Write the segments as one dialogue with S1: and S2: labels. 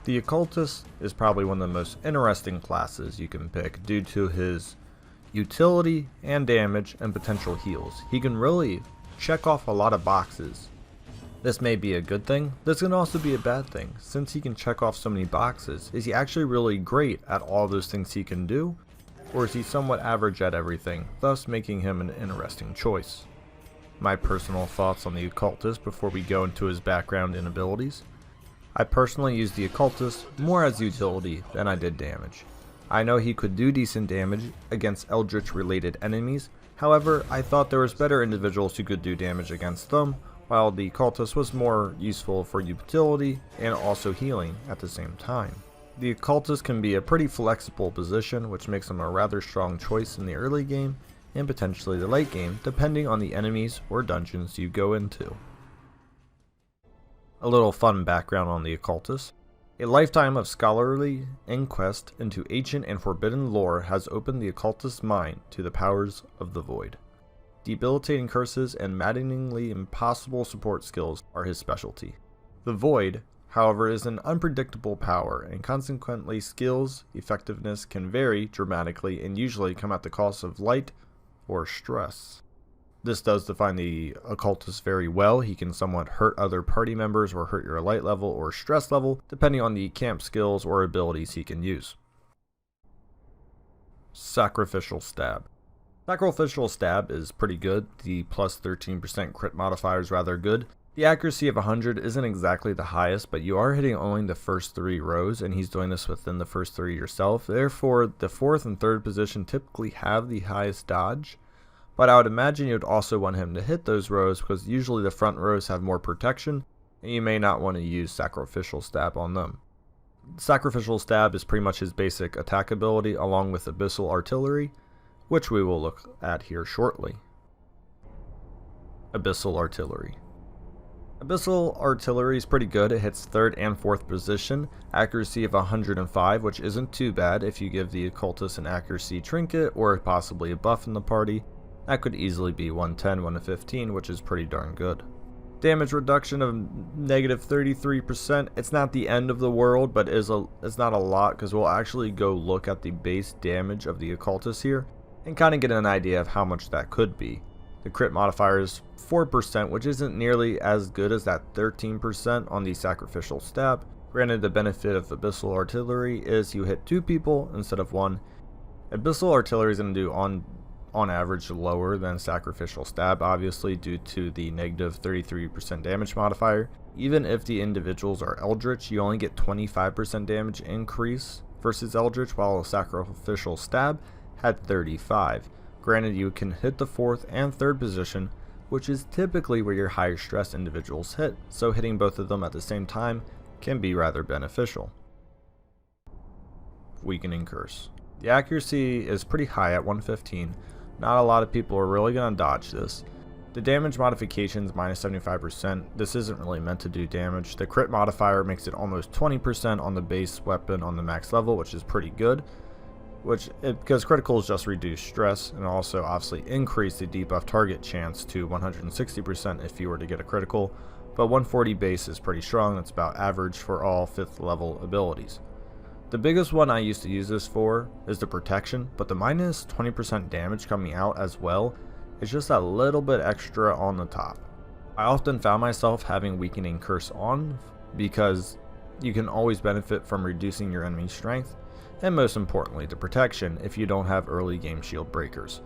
S1: The Occultist is probably one of the most interesting classes you can pick due to his utility and damage and potential heals. He can really check off a lot of boxes. This may be a good thing, this can also be a bad thing. Since he can check off so many boxes, is he actually really great at all those things he can do? Or is he somewhat average at everything, thus making him an interesting choice? My personal thoughts on the Occultist before we go into his background and abilities. I personally use the Occultist more as utility than I did damage. I know he could do decent damage against Eldritch related enemies, however I thought there was better individuals who could do damage against them, while the Occultist was more useful for utility and also healing at the same time. The Occultist can be a pretty flexible position, which makes him a rather strong choice in the early game and potentially the late game, depending on the enemies or dungeons you go into. A little fun background on the Occultist. A lifetime of scholarly inquest into ancient and forbidden lore has opened the Occultist's mind to the powers of the Void. Debilitating curses and maddeningly impossible support skills are his specialty. The Void, however, is an unpredictable power, and consequently skills effectiveness can vary dramatically and usually come at the cost of light or stress. This does define the Occultist very well. He can somewhat hurt other party members or hurt your light level or stress level, depending on the camp skills or abilities he can use. Sacrificial Stab. Sacrificial Stab is pretty good. The plus 13% crit modifier is rather good. The accuracy of 100 isn't exactly the highest, but you are hitting only the first 3 rows, and he's doing this within the first 3 yourself. Therefore, the 4th and 3rd position typically have the highest dodge. But I would imagine you'd also want him to hit those rows because usually the front rows have more protection and you may not want to use Sacrificial Stab on them. Sacrificial Stab is pretty much his basic attack ability along with Bissell Artillery, which we will look at here shortly. Bissell Artillery. Bissell Artillery is pretty good. It hits 3rd and 4th position, accuracy of 105, which isn't too bad if you give the Occultist an accuracy trinket or possibly a buff in the party. That could easily be 110, 115, which is pretty darn good. Damage reduction of negative 33%. It's not the end of the world, but it's not a lot because we'll actually go look at the base damage of the Occultist here and kind of get an idea of how much that could be. The crit modifier is 4%, which isn't nearly as good as that 13% on the Sacrificial Stab. Granted, the benefit of Bissell Artillery is you hit 2 people instead of 1. Bissell Artillery is going to do on average lower than Sacrificial Stab, obviously due to the negative 33% damage modifier. Even if the individuals are Eldritch, you only get 25% damage increase versus Eldritch, while a Sacrificial Stab had 35. Granted, you can hit the 4th and 3rd position, which is typically where your higher stress individuals hit, so hitting both of them at the same time can be rather beneficial. Weakening Curse. The accuracy is pretty high at 115. Not a lot of people are really going to dodge this. The damage modification is minus 75%. This isn't really meant to do damage. The crit modifier makes it almost 20% on the base weapon on the max level, which is pretty good. Because criticals just reduce stress and also obviously increase the debuff target chance to 160% if you were to get a critical. But 140 base is pretty strong. That's about average for all 5th level abilities. The biggest one I used to use this for is the protection, but the minus 20% damage coming out as well is just a little bit extra on the top. I often found myself having Weakening Curse on because you can always benefit from reducing your enemy's strength, and most importantly the protection if you don't have early game shield breakers.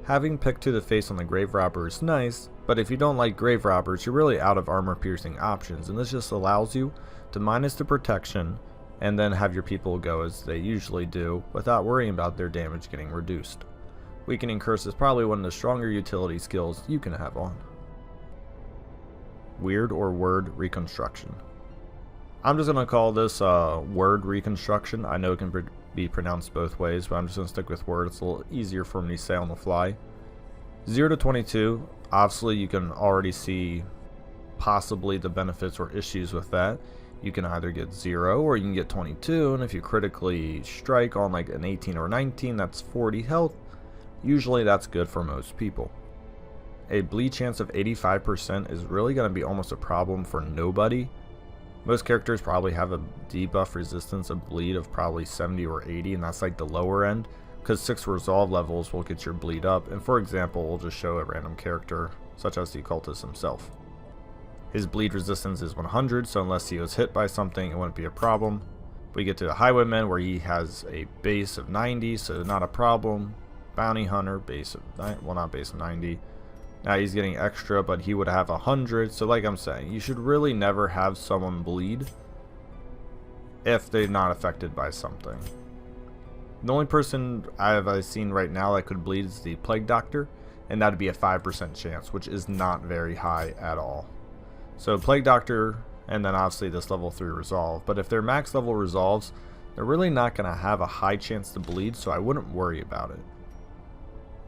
S1: Having Pick to the Face on the Grave Robber is nice, but if you don't like Grave Robbers, you're really out of armor piercing options, and this just allows you to minus the protection and then have your people go as they usually do without worrying about their damage getting reduced. Weakening Curse is probably one of the stronger utility skills you can have on. Weird or Word Reconstruction. I'm just going to call this Word Reconstruction. I know it can be pronounced both ways, but I'm just going to stick with Word. It's a little easier for me to say on the fly. 0 to 22, obviously you can already see possibly the benefits or issues with that. You can either get 0 or you can get 22, and if you critically strike on like an 18 or 19, that's 40 health. Usually that's good for most people. A bleed chance of 85% is really going to be almost a problem for nobody. Most characters probably have a debuff resistance of bleed of probably 70 or 80, and that's like the lower end, because 6 resolve levels will get your bleed up, and for example, we'll just show a random character, such as the Occultist himself. His bleed resistance is 100, so unless he was hit by something, it wouldn't be a problem. We get to the Highwayman, where he has a base of 90, so not a problem. Bounty Hunter, base of, well, not base of 90. Now he's getting extra, but he would have 100, so like I'm saying, you should really never have someone bleed if they're not affected by something. The only person I've seen right now that could bleed is the Plague Doctor, and that'd be a 5% chance, which is not very high at all. So Plague Doctor, and then obviously this level 3 resolve, but if they're max level resolves, they're really not going to have a high chance to bleed, so I wouldn't worry about it.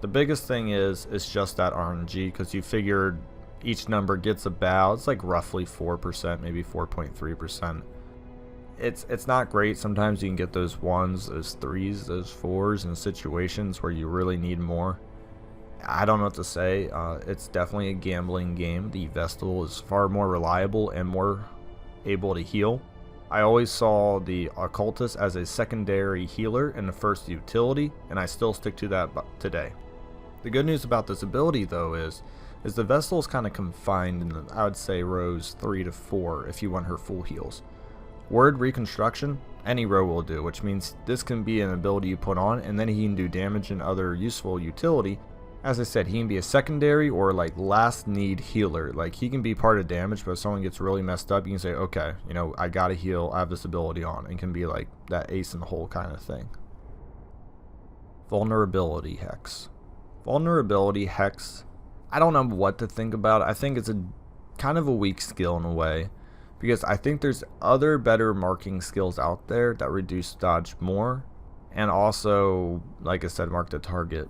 S1: The biggest thing is just that RNG, because you figured each number gets about, it's like roughly 4%, maybe 4.3%. It's not great. Sometimes you can get those 1s, those 3s, those 4s in situations where you really need more. I don't know what to say. It's definitely a gambling game. The Vestal is far more reliable and more able to heal. I always saw the Occultist as a secondary healer in the first utility, and I still stick to that today. The good news about this ability though is the Vestal is kind of confined in the, I would say, rows 3 to 4 if you want her full heals. Word Reconstruction, any row will do, which means this can be an ability you put on and then he can do damage and other useful utility. As I said, he can be a secondary or like last need healer. Like he can be part of damage, but if someone gets really messed up, you can say, okay, you know, I gotta heal, I have this ability on, and can be like that ace in the hole kind of thing. Vulnerability Hex. Vulnerability Hex, I don't know what to think about. I think it's a kind of a weak skill in a way, because I think there's other better marking skills out there that reduce dodge more, and also, like I said, mark the target.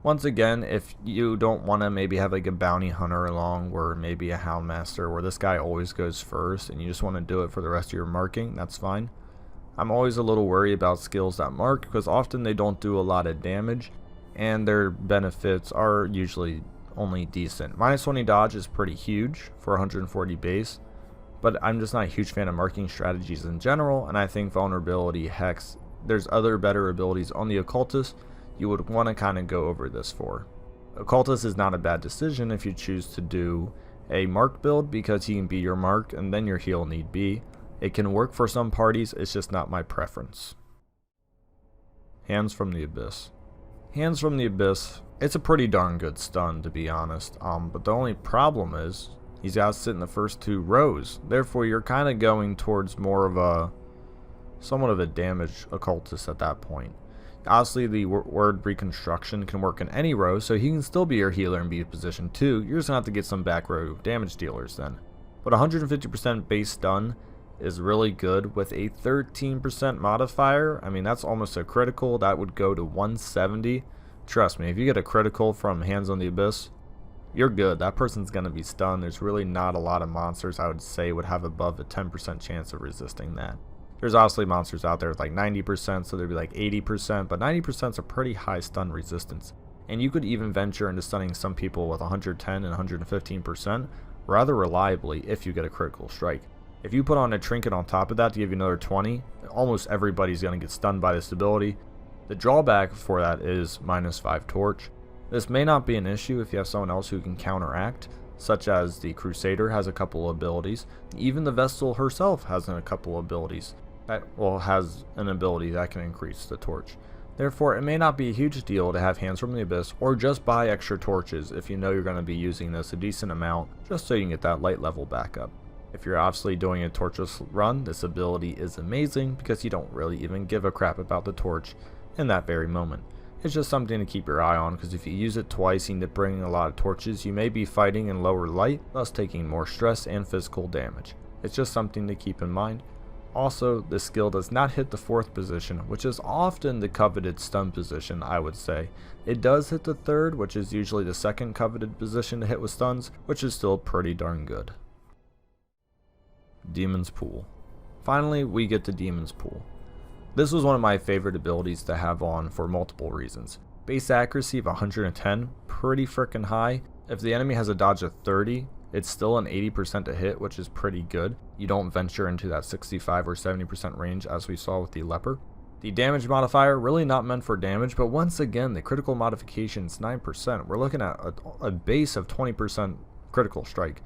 S1: Once again, if you don't want to maybe have like a bounty hunter along, or maybe a houndmaster where this guy always goes first and you just want to do it for the rest of your marking, that's fine. I'm always a little worried about skills that mark, because often they don't do a lot of damage and their benefits are usually only decent. Minus 20 dodge is pretty huge for 140 base, but I'm just not a huge fan of marking strategies in general, and I think Vulnerability Hex, there's other better abilities on the Occultist you would want to kind of go over this for. Occultist is not a bad decision if you choose to do a mark build, because he can be your mark and then your heal need be. It can work for some parties, it's just not my preference. Hands from the Abyss. Hands from the Abyss, it's a pretty darn good stun, to be honest, but the only problem is he's got to sit in the first 2 rows. Therefore you're kind of going towards more of a somewhat of a damage Occultist at that point. Obviously the word Reconstruction can work in any row, so he can still be your healer and be in position 2. You're just going to have to get some back row damage dealers then. But 150% base stun is really good with a 13% modifier. I mean, that's almost a critical. That would go to 170. Trust me, if you get a critical from Hands on the Abyss, you're good. That person's going to be stunned. There's really not a lot of monsters I would say would have above a 10% chance of resisting that. There's obviously monsters out there with like 90%, so there'd be like 80%, but 90% is a pretty high stun resistance. And you could even venture into stunning some people with 110 and 115% rather reliably if you get a critical strike. If you put on a trinket on top of that to give you another 20, almost everybody's going to get stunned by this ability. The drawback for that is -5 torch. This may not be an issue if you have someone else who can counteract, such as the Crusader has a couple of abilities. Even the Vestal herself has a couple of abilities. Has an ability that can increase the torch. Therefore, it may not be a huge deal to have Hands from the Abyss, or just buy extra torches if you know you're going to be using this a decent amount, just so you can get that light level backup. If you're obviously doing a torchless run, this ability is amazing because you don't really even give a crap about the torch in that very moment. It's just something to keep your eye on, because if you use it twice into bringing a lot of torches, you may be fighting in lower light, thus taking more stress and physical damage. It's just something to keep in mind. Also, this skill does not hit the 4th position, which is often the coveted stun position, I would say. It does hit the 3rd, which is usually the 2nd coveted position to hit with stuns, which is still pretty darn good. Demon's Pool. Finally, we get to Demon's Pool. This was one of my favorite abilities to have on for multiple reasons. Base accuracy of 110, pretty freaking high. If the enemy has a dodge of 30, It's still an 80% to hit, which is pretty good. You don't venture into that 65 or 70% range as we saw with the leper. The damage modifier, really not meant for damage, but once again, the critical modification is 9%. We're looking at a base of 20% critical strike,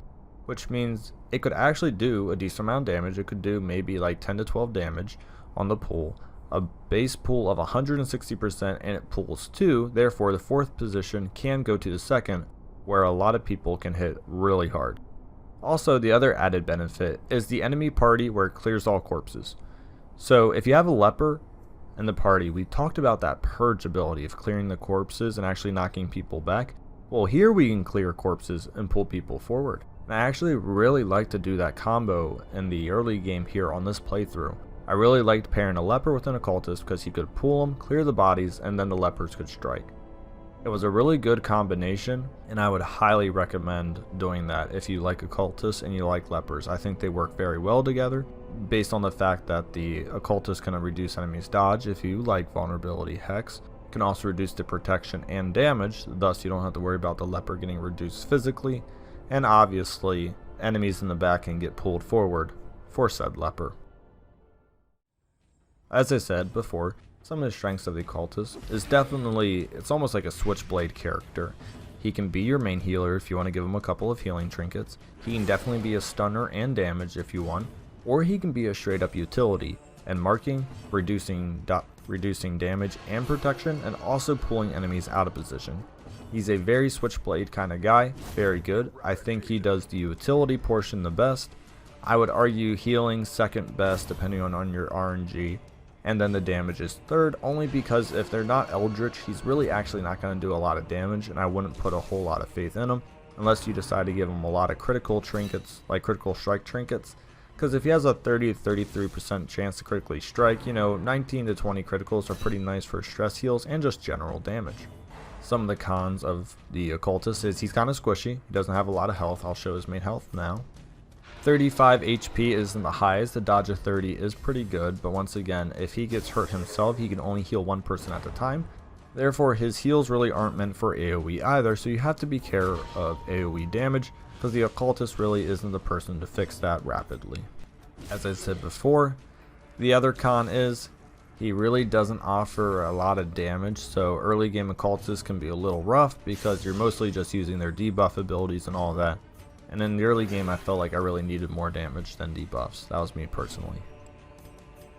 S1: which means it could actually do a decent amount of damage. It could do maybe like 10 to 12 damage on the pull. A base pull of 160%, and it pulls 2, therefore the 4th position can go to the 2nd, where a lot of people can hit really hard. Also, the other added benefit is the enemy party where it clears all corpses. So if you have a leper in the party, we talked about that purge ability of clearing the corpses and actually knocking people back. Well, here we can clear corpses and pull people forward. And I actually really like to do that combo in the early game here on this playthrough. I really liked pairing a leper with an occultist because he could pull them, clear the bodies, and then the lepers could strike. It was a really good combination, and I would highly recommend doing that if you like occultists and you like lepers. I think they work very well together, based on the fact that the occultist can reduce enemies' dodge if you like vulnerability hex. It can also reduce the protection and damage, thus you don't have to worry about the leper getting reduced physically, and obviously enemies in the back can get pulled forward for said leper. As I said before, some of the strengths of the occultist is definitely, it's almost like a switchblade character. He can be your main healer if you want to give him a couple of healing trinkets. He can definitely be a stunner and damage if you want. Or he can be a straight up utility and marking, reducing damage and protection, and also pulling enemies out of position. He's a very switchblade kind of guy, very good. I think he does the utility portion the best. I would argue healing second best depending on your RNG. And then the damage is third, only because if they're not Eldritch, he's really actually not going to do a lot of damage, and I wouldn't put a whole lot of faith in him unless you decide to give him a lot of critical trinkets, like critical strike trinkets. Because if he has a 30 to 33% chance to critically strike, 19 to 20 criticals are pretty nice for stress heals and just general damage. Some of the cons of the occultist is he's kind of squishy, he doesn't have a lot of health. I'll show his main health now. 35 HP isn't the highest, the dodge of 30 is pretty good, but once again, if he gets hurt himself, he can only heal one person at a time. Therefore, his heals really aren't meant for AoE either, so you have to be careful of AoE damage, because the occultist really isn't the person to fix that rapidly. As I said before, the other con is he really doesn't offer a lot of damage, so early game occultists can be a little rough because you're mostly just using their debuff abilities and all that. And in the early game, I felt like I really needed more damage than debuffs. That was me personally.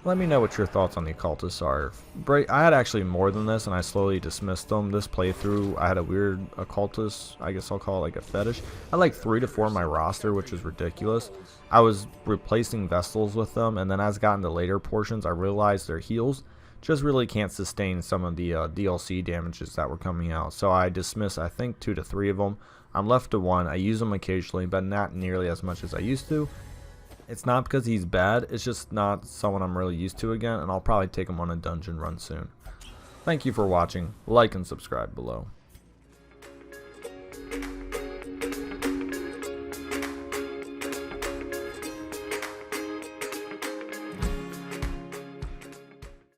S1: Let me know what your thoughts on the occultists are. I had actually more than this, and I slowly dismissed them. This playthrough, I had a weird occultist, I guess I'll call it like a fetish. I had like 3 to 4 on my roster, which is ridiculous. I was replacing vessels with them, and then as I got into later portions, I realized their heals just really can't sustain some of the DLC damages that were coming out. So I dismissed, I think, 2 to 3 of them. I'm left to 1. I use him occasionally, but not nearly as much as I used to. It's not because he's bad, it's just not someone I'm really used to again, and I'll probably take him on a dungeon run soon. Thank you for watching. Like and subscribe below.